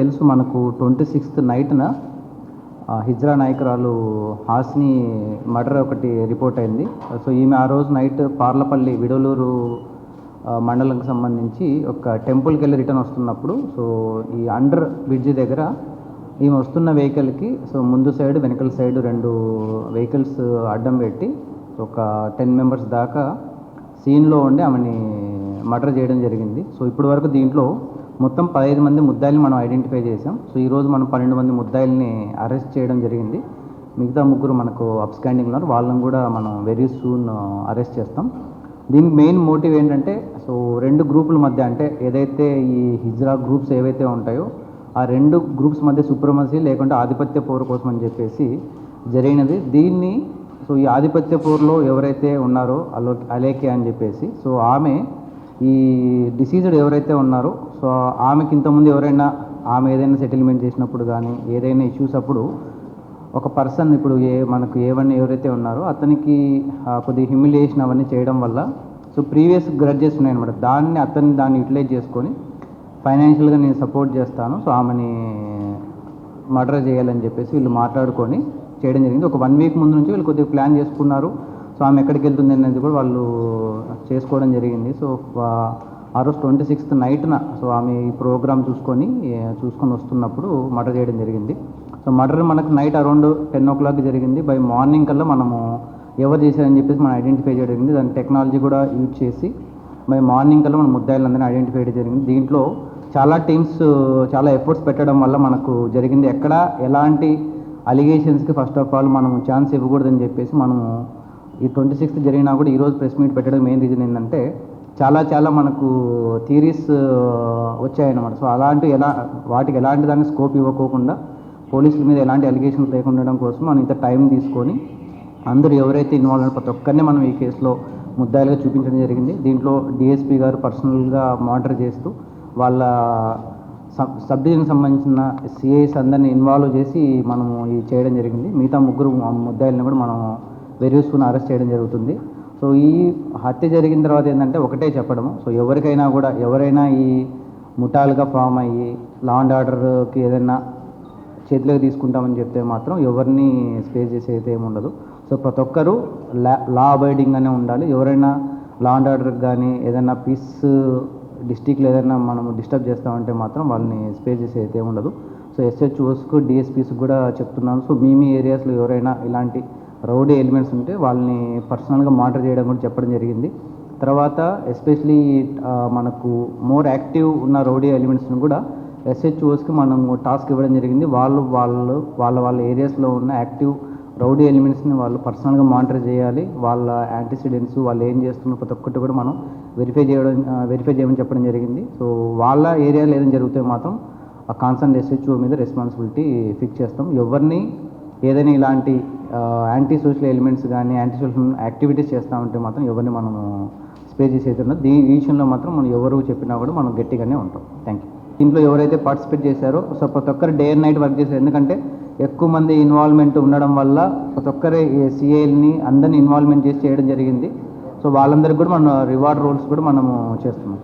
తెలుసు మనకు 26th నైట్న హిజ్రా నాయకురాలు హాస్ని మర్డర్ ఒకటి రిపోర్ట్ అయింది. సో ఈమె ఆ రోజు నైట్ పార్లపల్లి విడలూరు మండలంకి సంబంధించి ఒక టెంపుల్కి వెళ్ళి రిటర్న్ వస్తున్నప్పుడు సో ఈ అండర్ బ్రిడ్జి దగ్గర ఈమె వస్తున్న వెహికల్కి సో ముందు సైడ్ వెనకల సైడ్ 2 వెహికల్స్ అడ్డం పెట్టి ఒక 10 మెంబర్స్ దాకా సీన్లో ఉండి ఆమెని మర్డర్ చేయడం జరిగింది. సో ఇప్పటి వరకు దీంట్లో మొత్తం 15 మంది ముద్దాయిల్ని మనం ఐడెంటిఫై చేసాం. సో ఈరోజు మనం 12 మంది ముద్దాయిల్ని అరెస్ట్ చేయడం జరిగింది. మిగతా 3 మనకు అప్స్టాండింగ్ ఉన్నారు, వాళ్ళని కూడా మనం వెరీ సూన్ అరెస్ట్ చేస్తాం. దీనికి మెయిన్ మోటివ్ ఏంటంటే సో 2 గ్రూపుల మధ్య అంటే ఏదైతే ఈ హిజ్రా గ్రూప్స్ ఏవైతే ఉంటాయో ఆ 2 గ్రూప్స్ మధ్య సుప్రమసీ లేకుంటే ఆధిపత్య పోరు కోసం అని చెప్పేసి జరిగినది. దీన్ని సో ఈ ఆధిపత్య పోరులో ఎవరైతే ఉన్నారో అలేఖ్య అని చెప్పేసి సో ఆమె ఈ డిసీజ్డ్ ఎవరైతే ఉన్నారో సో ఆమెకి ఇంతకుముందు ఎవరైనా ఆమె ఏదైనా సెటిల్మెంట్ చేసినప్పుడు కానీ ఏదైనా ఇష్యూస్ అప్పుడు ఒక పర్సన్ ఇప్పుడు మనకు ఏవన్నీ ఎవరైతే ఉన్నారో అతనికి కొద్దిగా హ్యూమిలియేషన్ అవన్నీ చేయడం వల్ల సో ప్రీవియస్ గ్రడ్జెస్ ఉన్నాయన్నమాట. దాన్ని యూటిలైజ్ చేసుకొని ఫైనాన్షియల్గా నేను సపోర్ట్ చేస్తాను, సో ఆమెని మర్డర్ చేయాలని చెప్పేసి వీళ్ళు మాట్లాడుకొని చేయడం జరిగింది. ఒక 1 వీక్ ముందు నుంచి వీళ్ళు కొద్దిగా ప్లాన్ చేసుకున్నారు. సో ఆమె ఎక్కడికి వెళ్తుంది అనేది కూడా వాళ్ళు చేసుకోవడం జరిగింది. సో ఆ రోజు 26th నైట్న సో ఆమె ఈ ప్రోగ్రామ్ చూసుకొని వస్తున్నప్పుడు మర్డర్ చేయడం జరిగింది. సో మర్డర్ మనకు నైట్ అరౌండ్ 10 o'clock జరిగింది. బై మార్నింగ్ కల్లా మనము ఎవరు చేశారని చెప్పేసి మనం ఐడెంటిఫై చేయడం జరిగింది. దాని టెక్నాలజీ కూడా యూజ్ చేసి బై మార్నింగ్ కల్లా మనం ముద్దాయిలందరినీ ఐడెంటిఫై చేయడం జరిగింది. దీంట్లో చాలా టీమ్స్ చాలా ఎఫర్ట్స్ పెట్టడం వల్ల మనకు జరిగింది. ఎక్కడ ఎలాంటి అలిగేషన్స్కి ఫస్ట్ ఆఫ్ ఆల్ మనం ఛాన్స్ ఇవ్వకూడదని చెప్పేసి మనము ఈ 26th జరిగినా కూడా ఈరోజు ప్రెస్ మీట్ పెట్టడం మెయిన్ రీజన్ ఏంటంటే చాలా మనకు థియరీస్ వచ్చాయన్నమాట. సో వాటికి ఎలాంటి దాన్ని స్కోప్ ఇవ్వకోకుండా పోలీసుల మీద ఎలాంటి అలిగేషన్స్ లేకుండా ఉండడం కోసం మనం ఇంత టైం తీసుకొని అందరూ ఎవరైతే ఇన్వాల్వ్ అయిన ప్రతి ఒక్కరిని మనం ఈ కేసులో ముద్దాయిలుగా చూపించడం జరిగింది. దీంట్లో డిఎస్పీ గారు పర్సనల్గా మానిటర్ చేస్తూ వాళ్ళ సబ్ డివిజన్కి సంబంధించిన సిఐస్ అందరినీ ఇన్వాల్వ్ చేసి మనము ఇది చేయడం జరిగింది. మిగతా 3 ముద్దాయిల్ని కూడా మనం వెరీ సూన్ అరెస్ట్ చేయడం జరుగుతుంది. సో ఈ హత్య జరిగిన తర్వాత ఏంటంటే ఒకటే చెప్పడము, సో ఎవరైనా ఈ ముఠాలుగా ఫామ్ అయ్యి లా అండ్ ఆర్డర్కి ఏదైనా చేతిలోకి తీసుకుంటామని చెప్తే మాత్రం ఎవరిని స్పేస్ చేసే అయితే ఏముండదు. సో ప్రతి ఒక్కరూ లా అబైడింగ్గానే ఉండాలి. ఎవరైనా లా అండ్ ఆర్డర్కి కానీ ఏదైనా పీస్ డిస్టిక్లో ఏదైనా మనము డిస్టర్బ్ చేస్తామంటే మాత్రం వాళ్ళని స్పేస్ చేసే అయితే ఏముండదు. సో ఎస్హెచ్ఓస్కు డిఎస్పీస్కి కూడా చెప్తున్నాను. సో మీ ఏరియాస్లో ఎవరైనా ఇలాంటి రౌడీ ఎలిమెంట్స్ ఉంటే వాళ్ళని పర్సనల్గా మానిటర్ చేయడం కూడా చెప్పడం జరిగింది. తర్వాత ఎస్పెషలీ మనకు మోర్ యాక్టివ్ ఉన్న రౌడీ ఎలిమెంట్స్ని కూడా ఎస్హెచ్ఓస్కి మనము టాస్క్ ఇవ్వడం జరిగింది. వాళ్ళ ఏరియాస్లో ఉన్న యాక్టివ్ రౌడీ ఎలిమెంట్స్ని వాళ్ళు పర్సనల్గా మానిటర్ చేయాలి. వాళ్ళ యాంటీసిడెంట్స్ వాళ్ళు ఏం చేస్తున్న ప్రతి ఒక్కటి కూడా మనం వెరిఫై చేయమని చెప్పడం జరిగింది. సో వాళ్ళ ఏరియాలో ఏదైనా జరిగితే మాత్రం ఆ కాన్సర్న్ ఎస్హెచ్ఓ మీద రెస్పాన్సిబిలిటీ ఫిక్స్ చేస్తాం. ఎవరిని ఏదైనా ఇలాంటి యాంటీ సోషల్ ఎలిమెంట్స్ కానీ యాంటీ సోషల్ యాక్టివిటీస్ చేస్తామంటే మాత్రం ఎవరిని మనము స్పేస్ చేసి అయితే ఉన్నది. ఈ విషయంలో మాత్రం మనం ఎవరు చెప్పినా కూడా మనం గట్టిగానే ఉంటాం. Thank you. దీంట్లో ఎవరైతే పార్టిసిపేట్ చేశారో సో ప్రతి ఒక్కరు డే అండ్ నైట్ వర్క్ చేశారు. ఎందుకంటే ఎక్కువ మంది ఇన్వాల్వ్మెంట్ ఉండడం వల్ల ప్రతి ఒక్కరి సిఐల్ని అందరినీ ఇన్వాల్వ్మెంట్ చేసి చేయడం జరిగింది. సో వాళ్ళందరికీ కూడా మనం రివార్డ్ రోల్స్ కూడా మనము చేస్తున్నాం.